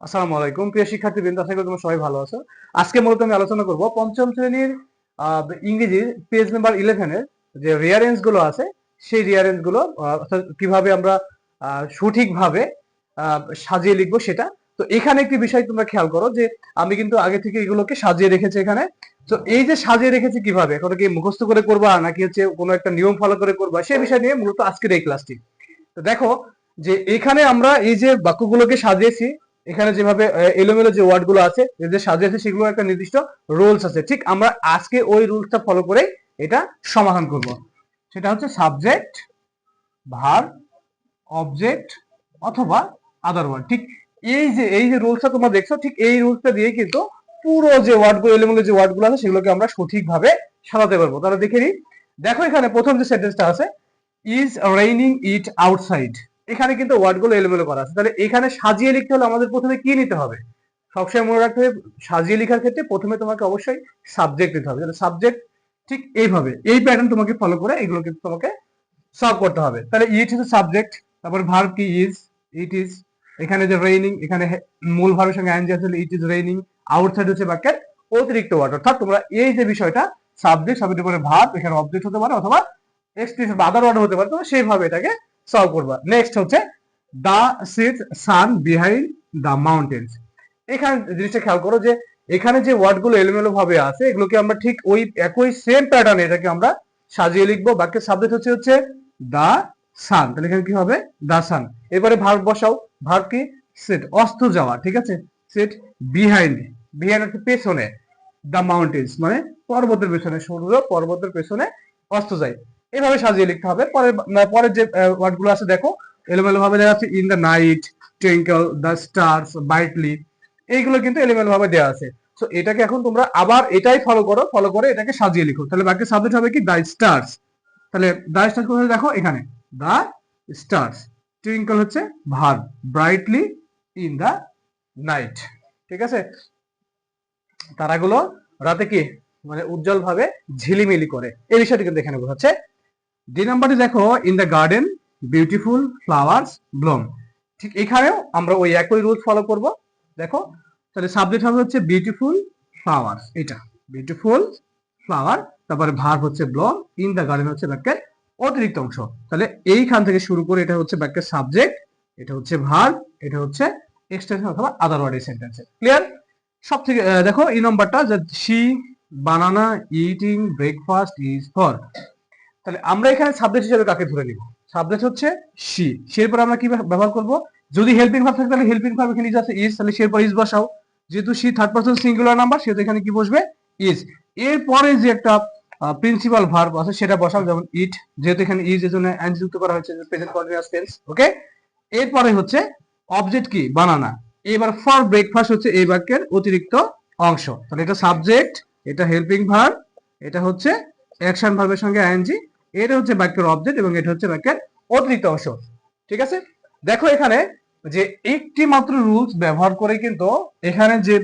আসসালামু আলাইকুম প্রিয় শিক্ষার্থীবৃন্দ, আশা করি তোমরা সবাই ভালো আছো। আজকে মূলত আমি আলোচনা করব পঞ্চম শ্রেণীর ইংরেজির পেজ নাম্বার 11 এর যে রিয়ারেঞ্জ গুলো আছে সেই রিয়ারেঞ্জ গুলো অর্থাৎ কিভাবে আমরা সঠিকভাবে সাজিয়ে লিখবো সেটা। তো এখানে একটি বিষয় তোমরা খেয়াল করো যে আমি কিন্তু আগে থেকে এগুলোকে সাজিয়ে রেখেছি এখানে। তো এই যে সাজিয়ে রেখেছি কিভাবে, এখন কি মুখস্থ করে করবা নাকি হচ্ছে কোনো একটা নিয়ম ফলো করে করবা, সেই বিষয় নিয়ে মূলত আজকের এই ক্লাসটি। তো দেখো যে এখানে আমরা এই যে বাক্যগুলোকে সাজিয়েছি, এখানে যেভাবে এলোমেলো যে ওয়ার্ড গুলো আছে যে সাজিয়েছে সেগুলো একটা নির্দিষ্ট রুলস আছে, ঠিক আমরা আজকে ওই রুলসটা ফলো করে এটা সমাধান করব। সেটা হচ্ছে সাবজেক্ট, ভার্ব, অবজেক্ট অথবা আদার ওয়ার্ড। ঠিক এই যে রুলসটা তোমরা দেখছো, ঠিক এই রুলসটা দিয়ে কিন্তু পুরো যে ওয়ার্ডগুলো এলোমেলো যে ওয়ার্ডগুলো আছে সেগুলোকে আমরা সঠিকভাবে সাজাতে পারবো। তাহলে দেখে নিই। দেখো এখানে প্রথম যে সেন্টেন্সটা আছে, ইজ রেইনিং ইট আউটসাইড, এখানে কিন্তু ওয়ার্ডগুলো এলোমেলো করা আছে। তাহলে এখানে সাজিয়ে লিখতে হলে আমাদের প্রথমে কি নিতে হবে? সবসময় মনে রাখতে হবে সাজিয়ে লেখার ক্ষেত্রে প্রথমে তোমাকে অবশ্যই সাবজেক্ট নিতে হবে। সাবজেক্ট ঠিক এইভাবে এই প্যাটার্ন তোমাকে ফলো করে এগুলো কিন্তু তোমাকে সলভ করতে হবে। তাহলে ইট হচ্ছে সাবজেক্ট, তারপর ভার্ব কি ইজ, ইট ইজ। এখানে যে রেইনিং, এখানে মূল ভার্বের সঙ্গে আইএনজি আছে, ইট ইজ রেইনিং। আউটসাইড হচ্ছে বাক্যের অতিরিক্ত ওয়ার্ড। অর্থাৎ তোমরা এই যে বিষয়টা সাবজেক্ট সাবজেক্টের পরে ভার্ব, এখানে অবজেক্ট হতে পারে অথবা এক্সপ্রেশন বা আদার ওয়ার্ড হতে পারে, তোমরা সেইভাবে এটাকে সলভ করবা। নেক্সট হচ্ছে দা সিট সান বিহাইন্ড দা মাউন্টেন্স। এখানে জিনিসটা খেয়াল করো যে এখানে যে ওয়ার্ডগুলো এলোমেলো ভাবে আছে এগুলোকে আমরা ঠিক ওই একই সেম প্যাটার্নে এটাকে আমরা সাজিয়ে লিখবো। বাক্যের সাবজেক্ট হচ্ছে দা সান, তাহলে এখানে কি হবে? দা সান। এবারে ভার্ব বসাও। ভার্ব কি? সেট, অস্ত যাওয়া, ঠিক আছে। সেট বিহাইন্ড, বিহাইন্ড হচ্ছে পেছনে, দা মাউন্টেন্স মানে পর্বতের পেছনে, সূর্য পর্বতের পেছনে অস্ত যায়। এভাবে সাজিয়ে লিখতে হবে। পরের যে ওয়ার্ডগুলো আছে দেখো এলোমেলো ভাবে দেওয়া আছে, in the night, twinkle the stars brightly, এইগুলো কিন্তু এলোমেলো ভাবে দেওয়া আছে। সো এটাকে এখন তোমরা আবার এটাই ফলো করো, ফলো করে এটাকে সাজিয়ে লিখো। তাহলে বাক্যের সাবজেক্ট হবে কি? The stars. তাহলে দ্য স্টারস কোথায়? দেখো এখানে দ্য স্টারস। টুইঙ্কল হচ্ছে verb, brightly in the night, ঠিক আছে। তারাগুলো রাতে কি মানে উজ্জ্বল ভাবে ঝিলিমিলি করে, এই বিষয়টি কিন্তু এখানে বোঝাচ্ছে। দুই নাম্বারটি দেখো, in the garden beautiful flowers Bloom. ঠিক এখানেও আমরা ওই একই রুলস ফলো করব। দেখো তাহলে সাবজেক্ট হবে হচ্ছে বিউটিফুল ফ্লাওয়ার্স, এটা বিউটিফুল ফ্লাওয়ার। তারপরে ভার্ব হচ্ছে ব্লুম, ইন দ্য গার্ডেন হচ্ছে বাক্যের অতিরিক্ত অংশ। তাহলে এইখান থেকে শুরু করে এটা হচ্ছে বাক্যের সাবজেক্ট, এটা হচ্ছে ভার্ব, এটা হচ্ছে এক্সটেনশন অথবা আদার ওয়ার্ড সেন্টেন্সে। ক্লিয়ার? সব থেকে দেখো এই নাম্বারটা যে she banana eating breakfast is for. তাহলে আমরা এখানে সাবজেক্ট হিসেবে কাকে ধরে নিব? সাবজেক্ট হচ্ছে শি, সে পর আমরা কি ব্যবহার করব? যদি হেল্পিং ভার্ব থাকে তাহলে হেল্পিং ভার্ব এখানে আছে ইজ, তাহলে সে পর ইজ বসাও। যেহেতু she third person singular number সেহেতু এখানে কি বসবে? ইজ। এরপরে যে একটা প্রিন্সিপাল ভার্ব আছে সেটা বসাও, যেমন ইট, যেহেতু এখানে ইজ এর জন্য এন্ড যুক্ত করা হয়েছে, প্রেজেন্ট কন্টিনিউয়াস টেন্স। ওকে, এরপরে হচ্ছে অবজেক্ট কি? বানানা। এবার ফর ব্রেকফাস্ট হচ্ছে এই বাক্যের অতিরিক্ত অংশ। তাহলে এটা সাবজেক্ট, এটা হেল্পিং ভার্ব, এটা হচ্ছে অ্যাকশন ভার্বের সঙ্গে আইএনজি, এটা হচ্ছে বাক্যের অবজেক্ট এবং এটা হচ্ছে বাক্যের অতিরিক্ত অংশ। ঠিক আছে। দেখো এখানে যে একটি মাত্র রুলস ব্যবহার করে কিন্তু এখানে যে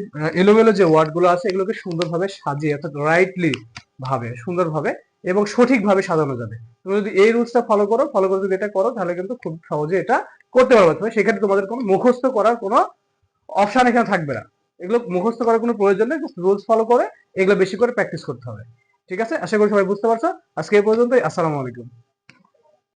এলোমেলো যে ওয়ার্ড গুলো আছে এগুলোকে সুন্দরভাবে সাজিয়ে অর্থাৎ রাইটলি ভাবে সুন্দরভাবে এবং সঠিকভাবে সাজানো যাবে। তুমি যদি এই রুলসটা ফলো করো, ফলো করে যদি এটা করো তাহলে কিন্তু খুব সহজে এটা করতে পারবে। তুমি সেক্ষেত্রে তোমাদের কোনো মুখস্থ করার কোনো অপশন এখানে থাকবে না। এগুলো মুখস্থ করার কোনো প্রয়োজন নেই, রুলস ফলো করে এগুলো বেশি করে প্র্যাকটিস করতে হবে। ঠিক আছে, আশা করি সবাই বুঝতে পারছো। আজকে এই পর্যন্তই। আসসালামু আলাইকুম।